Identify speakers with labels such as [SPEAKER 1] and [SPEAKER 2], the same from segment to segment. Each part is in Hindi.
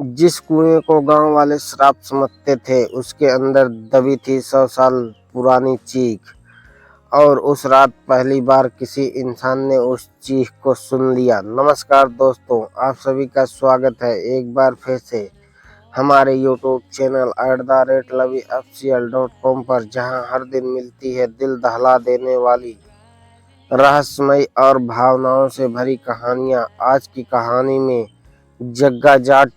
[SPEAKER 1] जिस कुएं को गांव वाले श्राप समझते थे, उसके अंदर दबी थी 100 साल पुरानी चीख। और उस रात पहली बार किसी इंसान ने उस चीख को सुन लिया। नमस्कार दोस्तों, आप सभी का स्वागत है एक बार फिर से हमारे यूट्यूब चैनल @lovyofficial.com पर, जहां हर दिन मिलती है दिल दहला देने वाली, रहस्यमयी और भावनाओं से भरी कहानियां। आज की कहानी में जग्गा जाट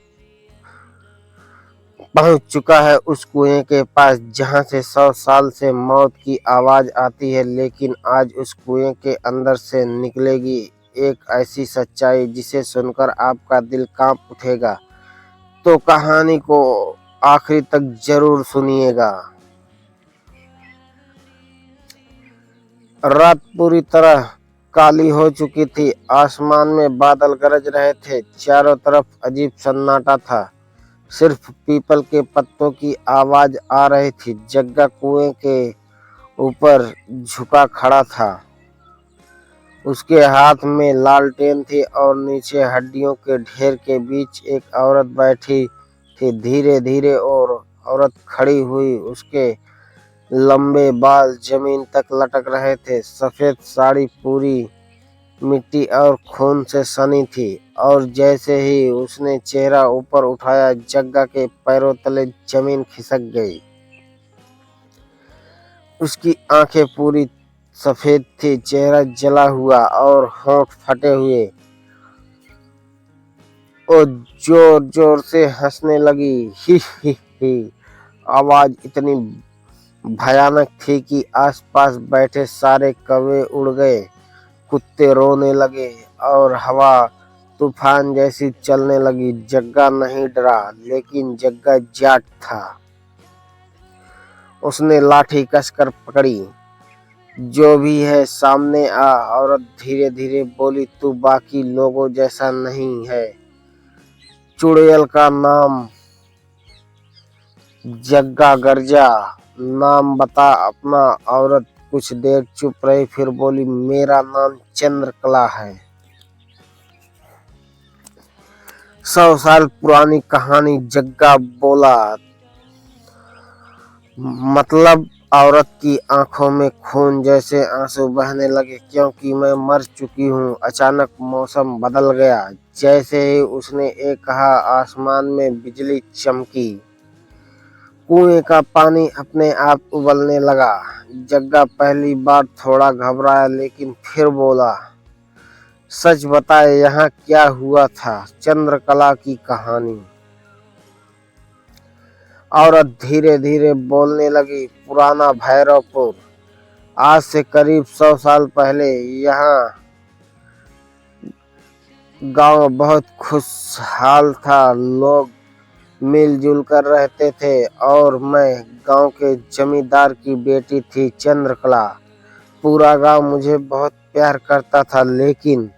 [SPEAKER 1] पहुंच चुका है उस कुएं के पास जहां से 100 साल से मौत की आवाज आती है। लेकिन आज उस कुएं के अंदर से निकलेगी एक ऐसी सच्चाई जिसे सुनकर आपका दिल कांप उठेगा। तो कहानी को आखिरी तक जरूर सुनिएगा। रात पूरी तरह काली हो चुकी थी। आसमान में बादल गरज रहे थे। चारों तरफ अजीब सन्नाटा था। सिर्फ पीपल के पत्तों की आवाज आ रही थी। जग्गा कुएं के ऊपर झुका खड़ा था। उसके हाथ में लालटेन थी और नीचे हड्डियों के ढेर के बीच एक औरत बैठी थी। धीरे धीरे और औरत खड़ी हुई। उसके लंबे बाल जमीन तक लटक रहे थे। सफेद साड़ी पूरी मिट्टी और खून से सनी थी। और जैसे ही उसने चेहरा ऊपर उठाया, जग्गा के पैरों तले जमीन खिसक गई। उसकी आंखें पूरी सफेद थी, चेहरा जला हुआ और होंठ फटे हुए। वो जोर जोर से हंसने लगी। ही ही। आवाज इतनी भयानक थी कि आसपास बैठे सारे कौवे उड़ गए। कुत्ते रोने लगे और हवा तूफान जैसी चलने लगी। जग्गा नहीं डरा, लेकिन जग्गा जाट था। उसने लाठी कसकर पकड़ी। जो भी है सामने आ। औरत धीरे धीरे बोली, तू बाकी लोगों जैसा नहीं है। चुड़ैल का नाम। जग्गा गरजा, नाम बता अपना। औरत कुछ देर चुप रही, फिर बोली, मेरा नाम चंद्रकला है। 100 साल पुरानी कहानी। जग्गा बोला। मतलब? औरत की आंखों में खून जैसे आंसू बहने लगे। क्योंकि मैं मर चुकी हूँ। अचानक मौसम बदल गया। जैसे ही उसने एक कहा, आसमान में बिजली चमकी। कुएं का पानी अपने आप उबलने लगा। जग्गा पहली बार थोड़ा घबराया, लेकिन फिर बोला, सच बताए यहाँ क्या हुआ था? चंद्रकला की कहानी। औरत धीरे धीरे बोलने लगी, पुराना भैरवपुर। आज से करीब 100 साल पहले यहाँ गांव बहुत खुशहाल था। लोग मिलजुल कर रहते थे और मैं गांव के जमींदार की बेटी थी, चंद्रकला। पूरा गांव मुझे बहुत प्यार करता था। लेकिन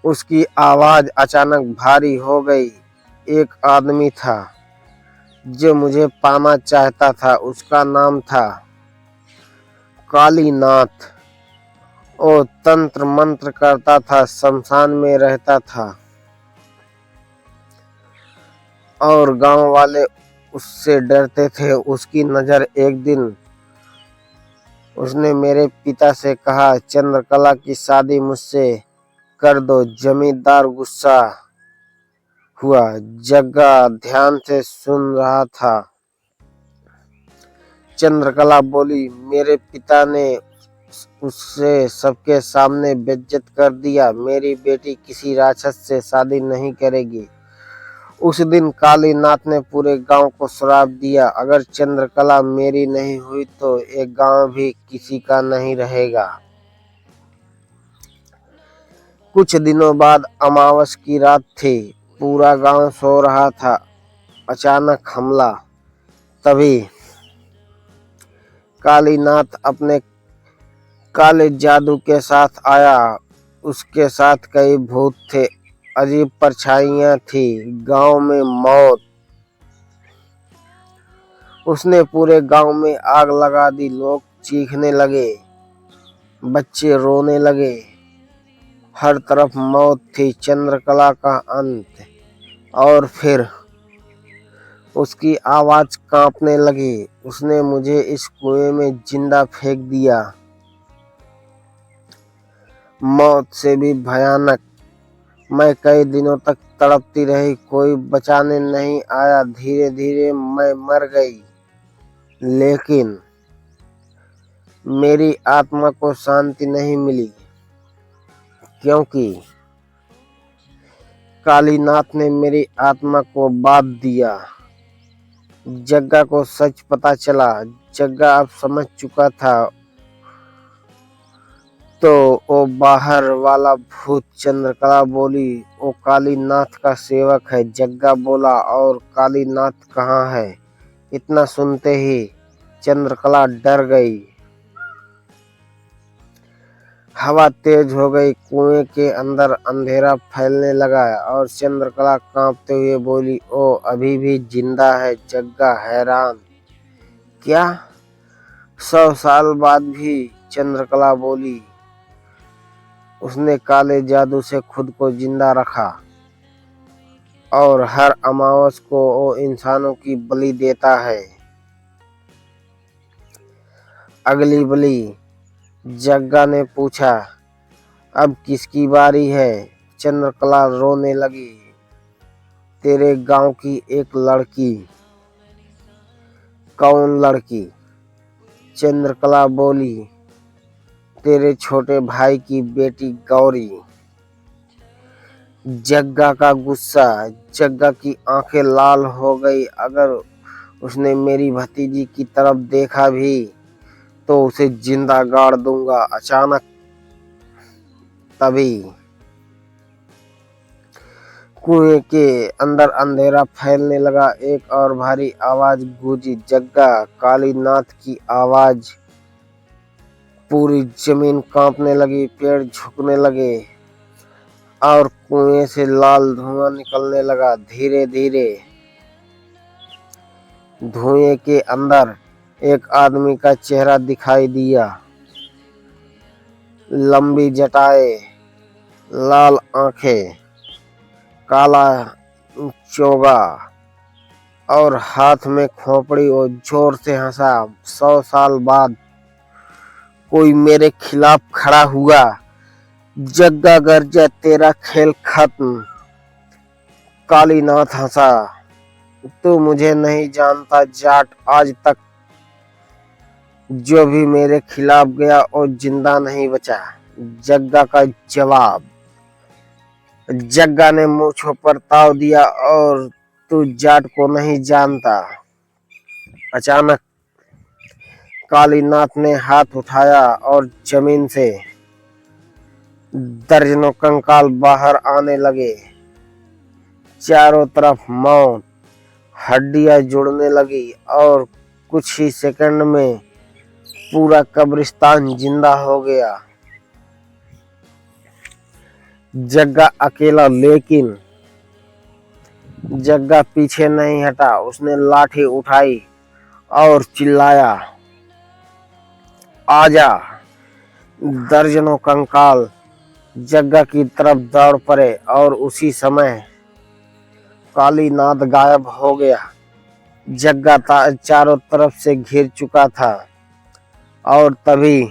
[SPEAKER 1] उसकी आवाज अचानक भारी हो गई। एक आदमी था जो मुझे पाना चाहता था। उसका नाम था कालीनाथ। वो तंत्र मंत्र करता था, शमशान में रहता था और गांव वाले उससे डरते थे। उसकी नजर एक दिन उसने मेरे पिता से कहा, चंद्रकला की शादी मुझसे कर दो। जमींदार गुस्सा हुआ। जग्गा ध्यान से सुन रहा था। चंद्रकला बोली, मेरे पिता ने उससे सबके सामने बेइज्जत कर दिया। मेरी बेटी किसी राक्षस से शादी नहीं करेगी। उस दिन कालीनाथ ने पूरे गांव को श्राप दिया, अगर चंद्रकला मेरी नहीं हुई तो एक गांव भी किसी का नहीं रहेगा। कुछ दिनों बाद अमावस की रात थी। पूरा गांव सो रहा था। अचानक हमला। तभी कालीनाथ अपने काले जादू के साथ आया। उसके साथ कई भूत थे। अजीब परछाइयां थी। गांव में मौत। उसने पूरे गांव में आग लगा दी। लोग चीखने लगे, बच्चे रोने लगे। हर तरफ मौत थी। चंद्रकला का अंत। और फिर उसकी आवाज कांपने लगी। उसने मुझे इस कुएं में जिंदा फेंक दिया। मौत से भी भयानक। मैं कई दिनों तक तड़पती रही, कोई बचाने नहीं आया। धीरे धीरे मैं मर गई, लेकिन मेरी आत्मा को शांति नहीं मिली, क्योंकि कालीनाथ ने मेरी आत्मा को बांध दिया। जग्गा को सच पता चला। जग्गा अब समझ चुका था। तो वो बाहर वाला भूत चंद्रकला बोली, वो कालीनाथ का सेवक है। जग्गा बोला, और कालीनाथ कहाँ है? इतना सुनते ही चंद्रकला डर गई। हवा तेज हो गई, कुएं के अंदर अंधेरा फैलने लगा और चंद्रकला कांपते हुए बोली, ओ अभी भी जिंदा है। जग्गा हैरान, क्या 100 साल बाद भी? चंद्रकला बोली, उसने काले जादू से खुद को जिंदा रखा और हर अमावस को वो इंसानों की बलि देता है। अगली बलि? जग्गा ने पूछा, अब किसकी बारी है? चंद्रकला रोने लगी, तेरे गांव की एक लड़की। कौन लड़की? चंद्रकला बोली, तेरे छोटे भाई की बेटी गौरी। जग्गा का गुस्सा। जग्गा की आंखें लाल हो गई। अगर उसने मेरी भतीजी की तरफ देखा भी तो उसे जिंदा गाड़ दूंगा। अचानक तभी कुएं के अंदर अंधेरा फैलने लगा। एक और भारी आवाज गूंजी, जग्गा कालीनाथ की आवाज। पूरी जमीन कांपने लगी, पेड़ झुकने लगे और कुएं से लाल धुआं निकलने लगा। धीरे धीरे धुएं के अंदर एक आदमी का चेहरा दिखाई दिया। लंबी जटाएं, लाल आंखें, काला चोगा और हाथ में खोपड़ी। और जोर से हंसा। 100 साल बाद कोई मेरे खिलाफ खड़ा हुआ। जग्गा गरजा, तेरा खेल खत्म। कालीनाथ हंसा, तू मुझे नहीं जानता जाट। आज तक जो भी मेरे खिलाफ गया वो जिंदा नहीं बचा। जग्गा का जवाब। जग्गा ने मूंछों पर ताव दिया, और तू जाट को नहीं जानता। अचानक कालीनाथ ने हाथ उठाया और जमीन से दर्जनों कंकाल बाहर आने लगे। चारों तरफ मौत। हड्डियां जुड़ने लगी और कुछ ही सेकंड में पूरा कब्रिस्तान जिंदा हो गया। जग्गा अकेला, लेकिन जग्गा पीछे नहीं हटा। उसने लाठी उठाई और चिल्लाया, आजा। दर्जनों कंकाल जग्गा की तरफ दौड़ पड़े और उसी समय कालीनाथ गायब हो गया। जग्गा चारों तरफ से घिर चुका था और तभी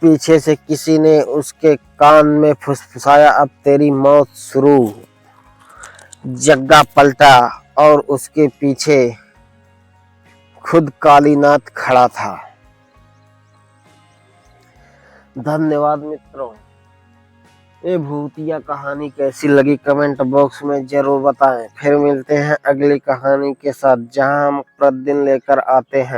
[SPEAKER 1] पीछे से किसी ने उसके कान में फुसफुसाया, अब तेरी मौत शुरू। जग्गा पलटा और उसके पीछे खुद कालीनाथ खड़ा था। धन्यवाद मित्रों। ये भूतिया कहानी कैसी लगी कमेंट बॉक्स में जरूर बताएं। फिर मिलते हैं अगली कहानी के साथ, जहां हम प्रतिदिन लेकर आते हैं